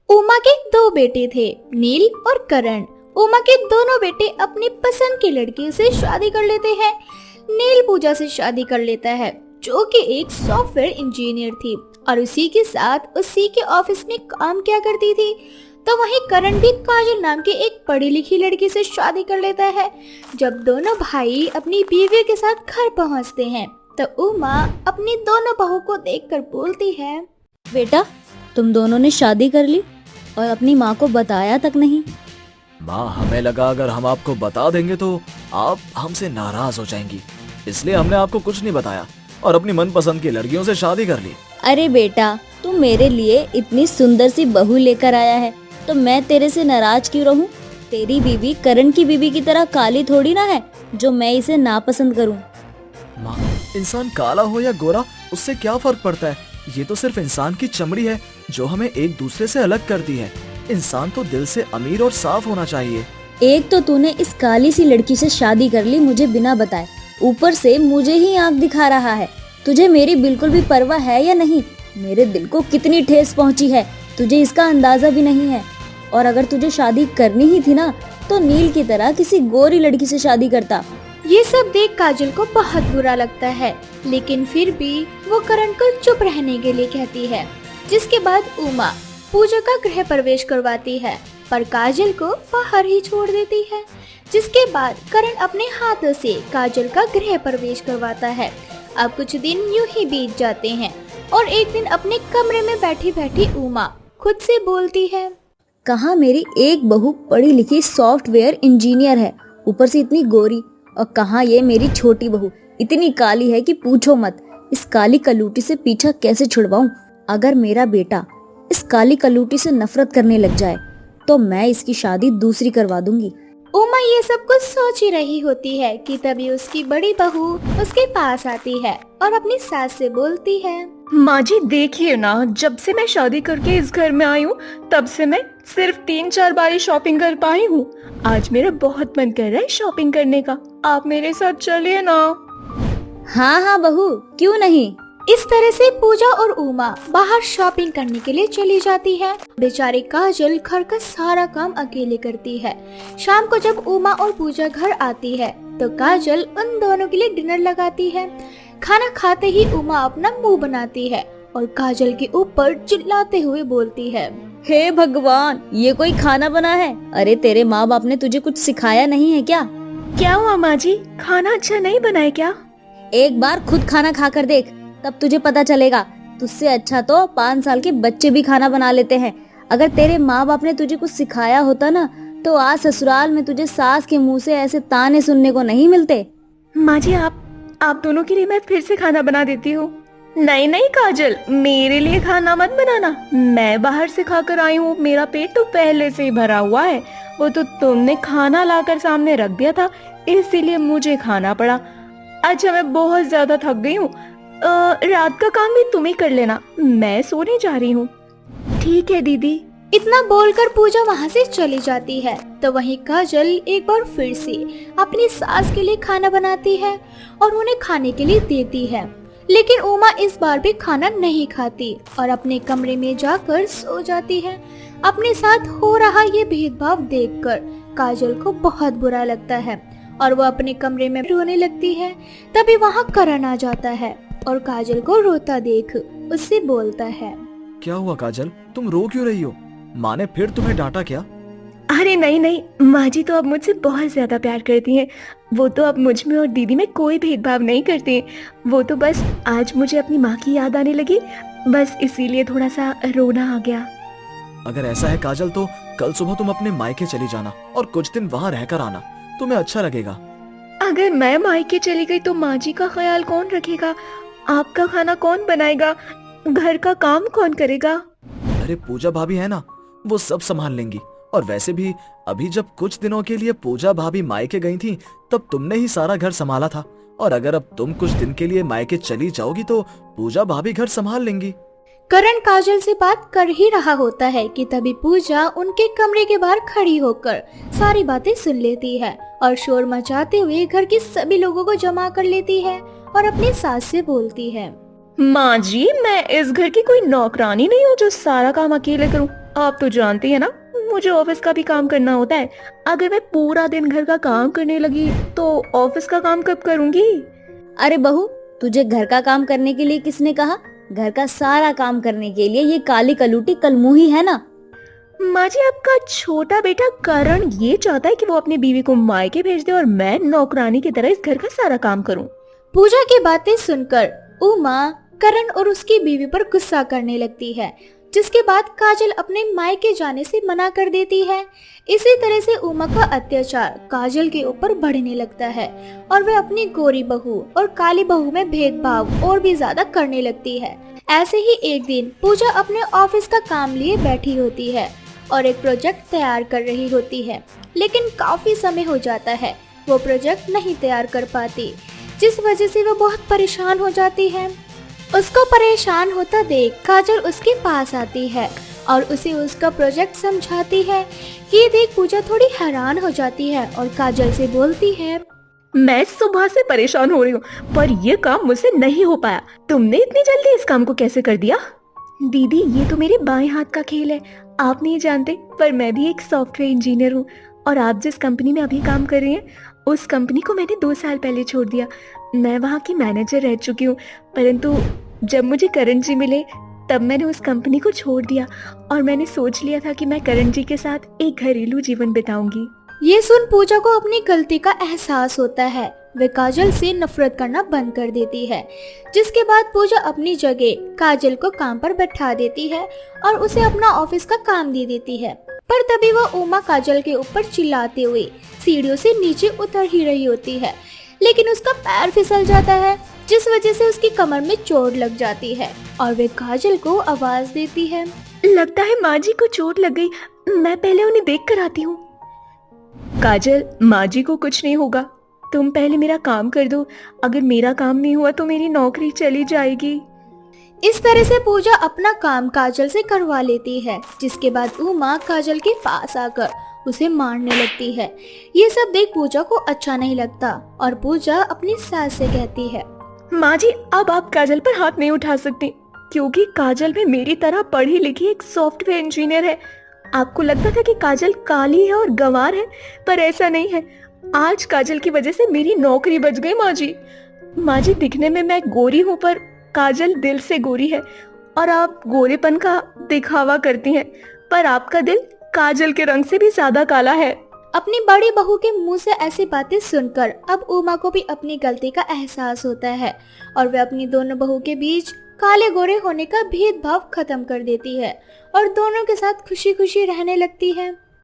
उमा के दो बेटे थे, नील और करण। उमा के दोनों बेटे अपनी पसंद की लड़की से शादी कर लेते हैं। नील पूजा से शादी कर लेता है, जो कि एक सॉफ्टवेयर इंजीनियर थी और उसी के साथ उसी के ऑफिस में काम किया करती थी। तो वहीं करण भी काजल नाम की एक पढ़ी लिखी लड़की से शादी कर लेता है। जब दोनों भाई अपनी बीवी के साथ घर पहुंचते हैं, तो उमा अपनी दोनों बहू को देखकर बोलती है, बेटा, तुम दोनों ने शादी कर ली और अपनी माँ को बताया तक नहीं। माँ, हमें लगा अगर हम आपको बता देंगे तो आप हमसे नाराज हो जाएंगी, इसलिए हमने आपको कुछ नहीं बताया और अपनी मनपसंद की लड़कियों से शादी कर ली। अरे बेटा, तू मेरे लिए इतनी सुंदर सी बहू लेकर आया है, तो मैं तेरे से नाराज क्यों रहूं? तेरी बीवी करण की बीवी की तरह काली थोड़ी ना है जो मैं इसे नापसंद करूं। माँ, इंसान काला हो या गोरा उससे क्या फर्क पड़ता है? ये तो सिर्फ इंसान की चमड़ी है जो हमें एक दूसरे से अलग करती है। इंसान तो दिल से अमीर और साफ होना चाहिए। एक तो तूने इस काली सी लड़की से शादी कर ली मुझे बिना बताए, ऊपर से मुझे ही आंख दिखा रहा है। तुझे मेरी बिल्कुल भी परवाह है या नहीं? मेरे दिल को कितनी ठेस पहुंची है, तुझे इसका अंदाजा भी नहीं है। और अगर तुझे शादी करनी ही थी ना, तो नील की तरह किसी गोरी लड़की से शादी करता। ये सब देख काजल को बहुत बुरा लगता है, लेकिन फिर भी वो करण को चुप रहने के लिए कहती है। जिसके बाद उमा पूजा का गृह प्रवेश करवाती है, पर काजल को बाहर ही छोड़ देती है। जिसके बाद करण अपने हाथों से काजल का गृह प्रवेश करवाता है। अब कुछ दिन यूं ही बीत जाते हैं और एक दिन अपने कमरे में बैठी बैठी उमा खुद से बोलती है, कहाँ मेरी एक बहू पढ़ी लिखी सॉफ्टवेयर इंजीनियर है, ऊपर से इतनी गोरी, और कहाँ ये मेरी छोटी बहू इतनी काली है कि पूछो मत। इस काली कलूटी से पीछा कैसे छुड़वाऊं? अगर मेरा बेटा इस काली कलूटी से नफरत करने लग जाए तो मैं इसकी शादी दूसरी करवा दूंगी। उमा ये सब कुछ सोच ही रही होती है कि तभी उसकी बड़ी बहू उसके पास आती है और अपनी सास से बोलती है, माँ जी देखिए ना, जब से मैं शादी करके इस घर में आई हूँ तब से मैं सिर्फ 3-4 बार ही शॉपिंग कर पाई हूँ। आज मेरा बहुत मन कर रहा है शॉपिंग करने का, आप मेरे साथ चलिए ना। हाँ हाँ बहू, क्यों नहीं। इस तरह से पूजा और उमा बाहर शॉपिंग करने के लिए चली जाती है। बेचारी काजल घर का सारा काम अकेले करती है। शाम को जब उमा और पूजा घर आती है तो काजल उन दोनों के लिए डिनर लगाती है। खाना खाते ही उमा अपना मुंह बनाती है और काजल के ऊपर चिल्लाते हुए बोलती है, हे भगवान, ये कोई खाना बना है? अरे तेरे माँ बाप ने तुझे कुछ सिखाया नहीं है क्या? क्या हुआ माँ जी, खाना अच्छा नहीं बना है क्या? एक बार खुद खाना खाकर देख, तब तुझे पता चलेगा। तुझसे अच्छा तो 5 साल के बच्चे भी खाना बना लेते हैं। अगर तेरे माँ बाप ने तुझे कुछ सिखाया होता ना, तो आज ससुराल में तुझे सास के मुंह से ऐसे ताने सुनने को नहीं मिलते। माँ जी, आप दोनों के लिए मैं फिर से खाना बना देती हूँ। नहीं नहीं काजल, मेरे लिए खाना मत बनाना, मैं बाहर से खाकर आई हूँ, मेरा पेट तो पहले से ही भरा हुआ है। वो तो तुमने खाना लाकर सामने रख दिया था, इसीलिए मुझे खाना पड़ा। अच्छा, मैं बहुत ज्यादा थक गई हूँ, रात का काम भी तुम ही कर लेना, मैं सोने जा रही हूँ। ठीक है दीदी। इतना बोलकर पूजा वहाँ से चली जाती है। तो वहीं काजल एक बार फिर से अपनी सास के लिए खाना बनाती है और उन्हें खाने के लिए देती है। लेकिन उमा इस बार भी खाना नहीं खाती और अपने कमरे में जाकर सो जाती है। अपने साथ हो रहा ये भेदभाव देखकर काजल को बहुत बुरा लगता है और वो अपने कमरे में रोने लगती है। तभी वहाँ करण आ जाता है और काजल को रोता देख उससे बोलता है, क्या हुआ काजल, तुम रो क्यों रही हो? माँ ने फिर तुम्हें डांटा क्या? अरे नहीं नहीं, माँ जी तो अब मुझसे बहुत ज्यादा प्यार करती हैं। वो तो अब मुझ में और दीदी में कोई भेदभाव नहीं करती। वो तो बस आज मुझे अपनी माँ की याद आने लगी, बस इसीलिए थोड़ा सा रोना आ गया। अगर ऐसा है काजल, तो कल सुबह तुम अपने मायके चली जाना और कुछ दिन वहाँ रहकर आना, तुम्हें अच्छा लगेगा। अगर मैं मायके चली गई तो माँ जी का ख्याल कौन रखेगा? आपका खाना कौन बनाएगा? घर का काम कौन करेगा? अरे पूजा भाभी है ना, वो सब संभाल लेंगी। और वैसे भी अभी जब कुछ दिनों के लिए पूजा भाभी मायके गई थी, तब तुमने ही सारा घर संभाला था। और अगर अब तुम कुछ दिन के लिए मायके चली जाओगी तो पूजा भाभी घर संभाल लेंगी। करण काजल से बात कर ही रहा होता है कि तभी पूजा उनके कमरे के बाहर खड़ी होकर सारी बातें सुन लेती है और शोर मचाते हुए घर के सभी लोगों को जमा कर लेती है और अपनी सास से बोलती है, माँ जी, मैं इस घर की कोई नौकरानी नहीं हूँ जो सारा काम अकेले करूँ। आप तो जानती है ना, मुझे ऑफिस का भी काम करना होता है। अगर मैं पूरा दिन घर का काम करने लगी तो ऑफिस का काम कब करूंगी? अरे बहू, तुझे घर का काम करने के लिए किसने कहा? घर का सारा काम करने के लिए ये काली कलूटी कलमुही है ना। माँ जी, आपका छोटा बेटा करण ये चाहता है कि वो अपनी बीवी को मायके भेज दे और मैं नौकरानी की तरह इस घर का सारा काम करूं। पूजा की बातें सुनकर उमा करण और उसकी बीवी पर गुस्सा करने लगती है, जिसके बाद काजल अपने मायके जाने से मना कर देती है। इसी तरह से उमा का अत्याचार काजल के ऊपर बढ़ने लगता है और वह अपनी गोरी बहू और काली बहू में भेदभाव और भी ज्यादा करने लगती है। ऐसे ही एक दिन पूजा अपने ऑफिस का काम लिए बैठी होती है और एक प्रोजेक्ट तैयार कर रही होती है, लेकिन काफी समय हो जाता है, वो प्रोजेक्ट नहीं तैयार कर पाती, जिस वजह से वो बहुत परेशान हो जाती है। उसको परेशान होता देख काजल उसके पास आती है और उसे उसका प्रोजेक्ट समझाती है। ये देख पूजा थोड़ी हैरान हो जाती है और काजल से बोलती है, मैं सुबह से परेशान हो रही हूँ, पर ये काम मुझसे नहीं हो पाया। तुमने इतनी जल्दी इस काम को कैसे कर दिया? दीदी, ये तो मेरे बाएं हाथ का खेल है, आप नहीं जानते, पर मैं भी एक सॉफ्टवेयर इंजीनियर हूँ और आप जिस कंपनी में अभी काम कर रही हैं, उस कंपनी को मैंने 2 साल पहले छोड़ दिया। मैं वहाँ की मैनेजर रह चुकी हूँ, परंतु जब मुझे करण जी मिले तब मैंने उस कंपनी को छोड़ दिया और मैंने सोच लिया था कि मैं करण जी के साथ एक घरेलू जीवन बिताऊंगी। ये सुन पूजा को अपनी गलती का एहसास होता है। वे काजल से नफरत करना बंद कर देती है, जिसके बाद पूजा अपनी जगह काजल को काम पर बैठा देती है और उसे अपना ऑफिस का काम दे देती है। पर तभी वह उमा काजल के ऊपर चिल्लाते हुए सीढ़ियों से नीचे उतर ही रही होती है, लेकिन उसका पैर फिसल जाता है, जिस वजह से उसकी कमर में चोट लग जाती है और वे काजल को आवाज देती है, लगता है माँ जी को चोट लग गई, मैं पहले उन्हें देख कर आती हूँ। काजल, माँ जी को कुछ नहीं होगा, तुम पहले मेरा काम कर दो, अगर मेरा काम नहीं हुआ तो मेरी नौकरी चली जाएगी। इस तरह से पूजा अपना काम काजल से करवा लेती है, जिसके बाद उमा काजल के पास आकर उसे मारने लगती है। ये सब देख पूजा को अच्छा नहीं लगता और पूजा अपनी सास से कहती है, माँ जी, अब आप काजल पर हाथ नहीं उठा सकती, क्योंकि काजल भी मेरी तरह पढ़ी लिखी एक सॉफ्टवेयर इंजीनियर है। आपको लगता था कि काजल काली है और गंवार है, पर ऐसा नहीं है। आज काजल की वजह से मेरी नौकरी बच गई माँ जी। माँ जी, दिखने में मैं गोरी हूँ, पर काजल दिल से गोरी है और आप गोरेपन का दिखावा करती हैं, पर आपका दिल काजल के रंग से भी ज्यादा काला है। अपनी बड़ी बहू के मुंह से ऐसी बातें सुनकर अब उमा को भी अपनी गलती का एहसास होता है और वह अपनी दोनों बहू के बीच काले गोरे होने का भेदभाव खत्म कर देती है और दोनों के साथ खुशी खुशी रहने लगती है।